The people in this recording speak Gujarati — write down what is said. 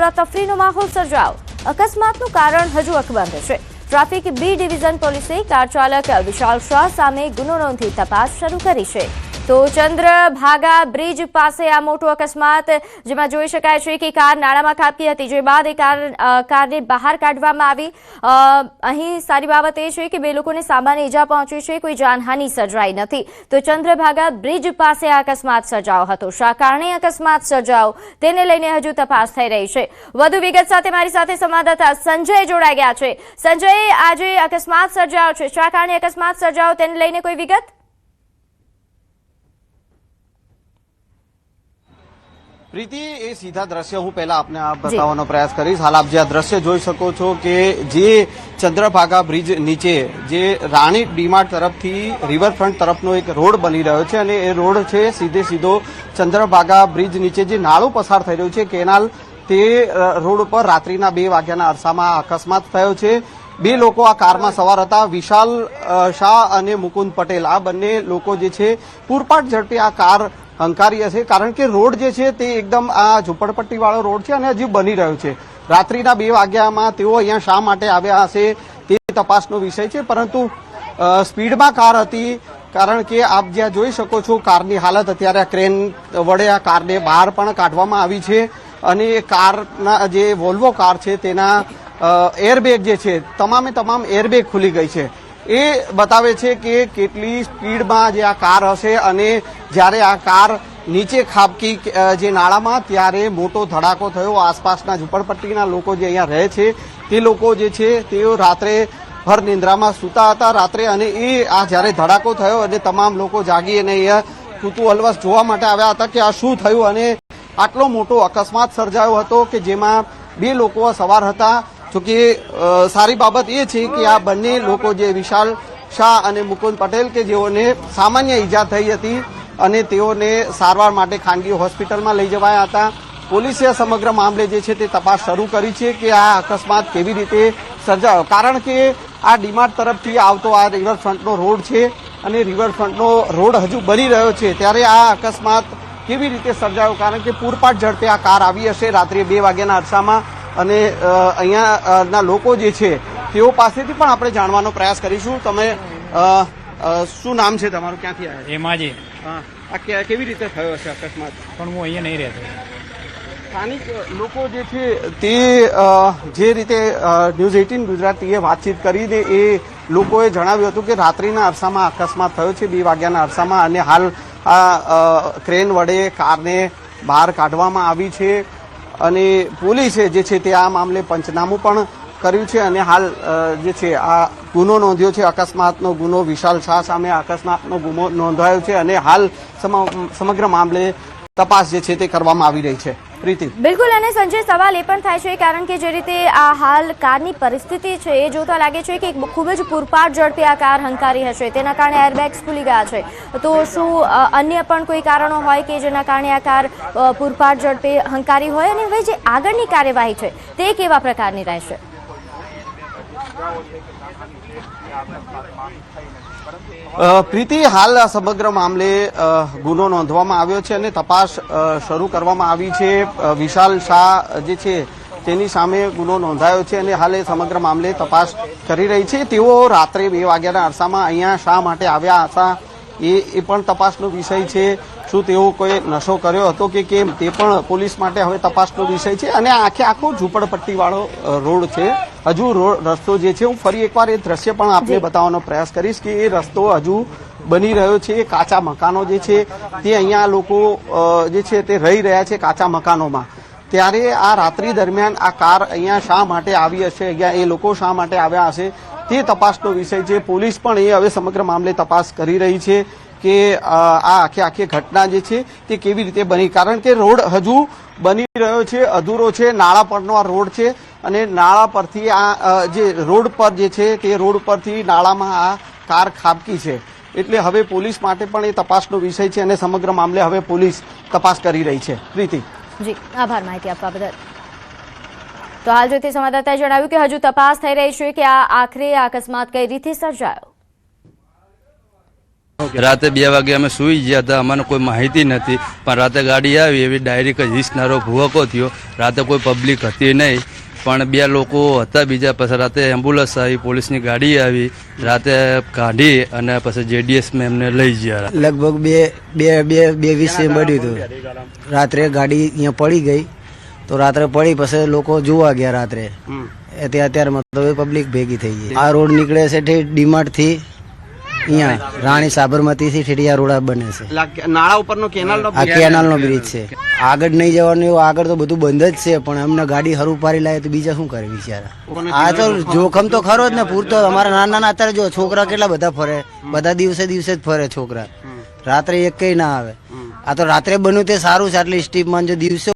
અફરાતફરીનો માહોલ સર્જાયો। અકસ્માતનું કારણ હજુ અકબંધ છે। ટ્રાફિક બી ડિવિઝન પોલીસે કાર ચાલક વિશાલ શાહ સામે ગુનો નોંધી તપાસ શરૂ કરી છે। તો ચંદ્રભાગા બ્રિજ પાસે આ મોટો અકસ્માત, જેમાં જોઈ શકાય છે કે કાર નાળામાં ખાબકી હતી, જે બાદ એ કારને બહાર કાઢવામાં આવી। અહીં સારી બાબત એ છે કે બે લોકોને સામાન્ય ઈજા પહોંચી છે, કોઈ જાનહાનિ સર્જાઈ નથી। તો ચંદ્રભાગા બ્રિજ પાસે આ અકસ્માત સર્જાયો હતો। શા કારણે અકસ્માત સર્જાયો તેને લઈને હજુ તપાસ થઈ રહી છે। વધુ વિગત સાથે મારી સાથે સંવાદદાતા સંજય જોડાઈ ગયા છે। સંજય, આજે અકસ્માત સર્જાયો છે, શા કારણે અકસ્માત સર્જાયો તેને લઈને કોઈ વિગત? પ્રીતિ, એ સીધા દ્રશ્ય હું પહેલા આપને બતાવવાનો પ્રયાસ કરીશ। હાલ આપ જે આ દ્રશ્ય જોઈ શકો છો કે જે ચંદ્રભાગા બ્રિજ નીચે જે રાણી ડીમાર્ટ તરફથી રિવરફ્રન્ટ તરફનો એક રોડ બની રહ્યો છે અને એ રોડ છે સીધો ચંદ્રભાગા બ્રિજ નીચે જે નાળું પસાર થઈ રહ્યું છે કેનાલ, તે રોડ ઉપર રાત્રિના 2 વાગ્યાના અરસામાં અકસ્માત થયો છે। બે લોકો આ કારમાં સવાર હતા, વિશાલ શાહ અને મુકુંદ પટેલ। આ બંને લોકો જે છે પૂરપાટ ઝડપે આ કાર હંકારી હશે, કારણ કે રોડ જે છે તે એકદમ આ ઝુંપડપટ્ટી વાળો રોડ છે અને હજી બની રહ્યો છે। રાત્રિના 2 વાગ્યામાં તેઓ અહીંયા શા માટે આવ્યા હશે તે તપાસનો વિષય છે, પરંતુ સ્પીડમાં કાર હતી, કારણ કે આપ જ્યાં જોઈ શકો છો કારની હાલત અત્યારે ક્રેન વડે આ કારને બહાર પણ કાઢવામાં આવી છે અને કારના જે વોલ્વો કાર છે તેના એરબેગ જે છે તમામ એરબેગ ખુલી ગઈ છે। એ બતાવે છે કે કેટલી સ્પીડમાં જે આ કાર હશે અને જ્યારે આ કાર નીચે ખાબકી જે નાળામાં, ત્યારે મોટો ધડાકો થયો। આસપાસના ઝુંપડપટ્ટીના લોકો જે અહીંયા રહે છે તે લોકો જે છે તેઓ રાત્રે ભર નિંદ્રામાં સૂતા હતા રાત્રે, અને એ આ જ્યારે ધડાકો થયો અને તમામ લોકો જાગી અને અહીંયા કુતૂહલવશ જોવા માટે આવ્યા હતા કે આ શું થયું, અને આટલો મોટો અકસ્માત સર્જાયો હતો કે જેમાં 2 લોકો સવાર હતા। જોકે સારી બાબત એ છે કે આ બંને લોકો જે વિશાલ શાહ અને મુકુંદ પટેલ કે જેઓને સામાન્ય ઈજા થઈ હતી અને તેઓને સારવાર માટે ખાનગી હોસ્પિટલમાં લઈ જવાયા હતા। પોલીસે સમગ્ર મામલે જે છે તે તપાસ શરૂ કરી છે કે આ અકસ્માત કેવી રીતે સર્જાયો, કારણ કે આ ડીમાર્ટ તરફથી આવતો આ રિવરફ્રન્ટનો રોડ છે અને રિવરફ્રન્ટનો રોડ હજુ બની રહ્યો છે, ત્યારે આ અકસ્માત કેવી રીતે સર્જાયો, કારણ કે પૂરપાટ ઝડપે આ કાર આવી હશે રાત્રે 2 વાગ્યાના અરસામાં। અને અહીંયાના લોકો જે છે તેઓ પાસેથી પણ આપણે જાણવાનો પ્રયાસ કરીશું। તમે શું નામ છે તમારું, ક્યાંથી આવ્યા? એમાજી। આ કેવી રીતે થયો હશે અકસ્માત? પણ હું અહીંયા નહીં રહેતો। સ્થાનિક લોકો જે છે તે જે રીતે ન્યૂઝ 18 ગુજરાતીએ વાતચીત કરીને એ લોકોએ જણાવ્યું હતું કે રાત્રિના અરસામાં અકસ્માત થયો છે 2 વાગ્યાના અરસામાં, અને હાલ આ ક્રેન વડે કારને બહાર કાઢવામાં આવી છે અને પોલીસે જે છે તે આ મામલે પંચનામું પણ કર્યું છે અને હાલ જે છે આ ગુનો નોંધ્યો છે, અકસ્માતનો ગુનો। વિશાલ શાહ સામે અકસ્માતનો ગુનો નોંધાયો છે અને હાલ સમગ્ર મામલે તપાસ જે છે તે કરવામાં આવી રહી છે। પ્રીતિ, બિલકુલ। અને સંજય, સવાલ એ પણ થાય છે કારણ કે જે રીતે આ હાલ કારની પરિસ્થિતિ છે એ જોતા લાગે છે કે ખૂબ જ પૂરપાટ ઝડપે આ કાર હંકારી હશે, તેના કારણે એરબેગ્સ ખુલી ગયા છે। તો શું અન્ય પણ કોઈ કારણો હોય કે જેના કારણે આ કાર પૂરપાટ ઝડપે હંકારી હોય, અને હવે જે આગળની કાર્યવાહી છે તે કેવા પ્રકારની રહેશે? પ્રીતિ, હાલ આ સમગ્ર મામલે ગુનો નોંધવામાં આવ્યો છે અને તપાસ શરૂ કરવામાં આવી છે। વિશાલ શાહ જે છે તેની સામે ગુનો નોંધાયો છે અને હાલ એ સમગ્ર મામલે તપાસ કરી રહી છે। તેઓ રાત્રે 2 વાગ્યાના અરસામાં અહીંયા શા માટે આવ્યા હતા એ પણ તપાસનો વિષય છે। શું તેઓ કોઈ નશો કર્યો હતો કે કેમ, તે પણ પોલીસ માટે હવે તપાસનો વિષય છે। અને આખો ઝૂંપડપટ્ટી વાળો રોડ છે, હજુ રસ્તો જે છે, હું ફરી એકવાર એ દ્રશ્ય પણ આપને બતાવવાનો પ્રયાસ કરીશ કે એ રસ્તો હજુ બની રહ્યો છે। કાચા મકાનો જે છે તે અહીંયા લોકો જે છે તે રહી રહ્યા છે કાચા મકાનોમાં, ત્યારે આ રાત્રિ દરમિયાન આ કાર અહીંયા શા માટે આવી હશે, અહીંયા એ લોકો શા માટે આવ્યા હશે તે તપાસનો વિષય છે। પોલીસ પણ એ હવે સમગ્ર મામલે તપાસ કરી રહી છે કે આ આખી ઘટના જે છે તે કેવી રીતે બની, કારણ કે રોડ હજુ બની રહ્યો છે, અધૂરો છે। નાળા પરનો આ રોડ છે અને નાળા પરથી આ જે રોડ પર જે છે તે રોડ પરથી નાળામાં આ કાર ખાબકી છે, એટલે હવે પોલીસ માટે પણ એ તપાસનો વિષય છે અને સમગ્ર મામલે હવે પોલીસ તપાસ કરી રહી છે। પ્રીતિ, જી આભાર માહિતી આપવા બદલ। તો હાલ જોઈતી સંવાદદાતાએ જણાવ્યું કે હજુ તપાસ થઈ રહી છે કે આ આખરે અકસ્માત કઈ રીતે સર્જાયો। રાતે 2 વાગે અમે સુઈ ગયા હતા, અમને કોઈ માહિતી નથી, પણ રાતે ગાડી આવી એવી ડાયરેક્ટ જ હિસનારો ભૂવકો થયો. રાતે કોઈ પબ્લિક હતી નહીં, પણ 2 લોકો હતા બીજા. પછી રાતે એમ્બ્યુલન્સ આવી, પોલીસની ગાડી આવી, રાતે કાઢી અને પછી જેડીએસમાં એમને લઈ ગયા. લગભગ બે 20 બન્યું હતું. રાત્રે ગાડી અહીંયા પડી ગઈ, તો રાત્રે પડી પછી લોકો જોવા ગયા રાત્રે. અત્યારમાં તો પબ્લિક ભેગી થઈ ગઈ. આ રોડ નીકળે છે ડીમાર્ટ થી અહીંયા રાણી સાબરમતી થી ઠેઠિયા રોડ બને છે. નાળા ઉપરનો કેનાલ આ કેનાલ નો બ્રિજ છે. આગળ નહીં જવાનું એવું, આગળ તો બધું બંધ જ છે, પણ અમને ગાડી હરું પારી લાવે તો બીજા શું કરે બિચારા. આ તો જોખમ તો ખરો જ ને પૂરતો. અમારા નાના નાના અત્યારે જો છોકરા કેટલા બધા ફરે, બધા દિવસે જ ફરે છોકરા. રાત્રે એક કઈ ના આવે. આ તો રાત્રે બન્યું તે સારું છે. આટલી સ્ટીપમાં જો દિવસે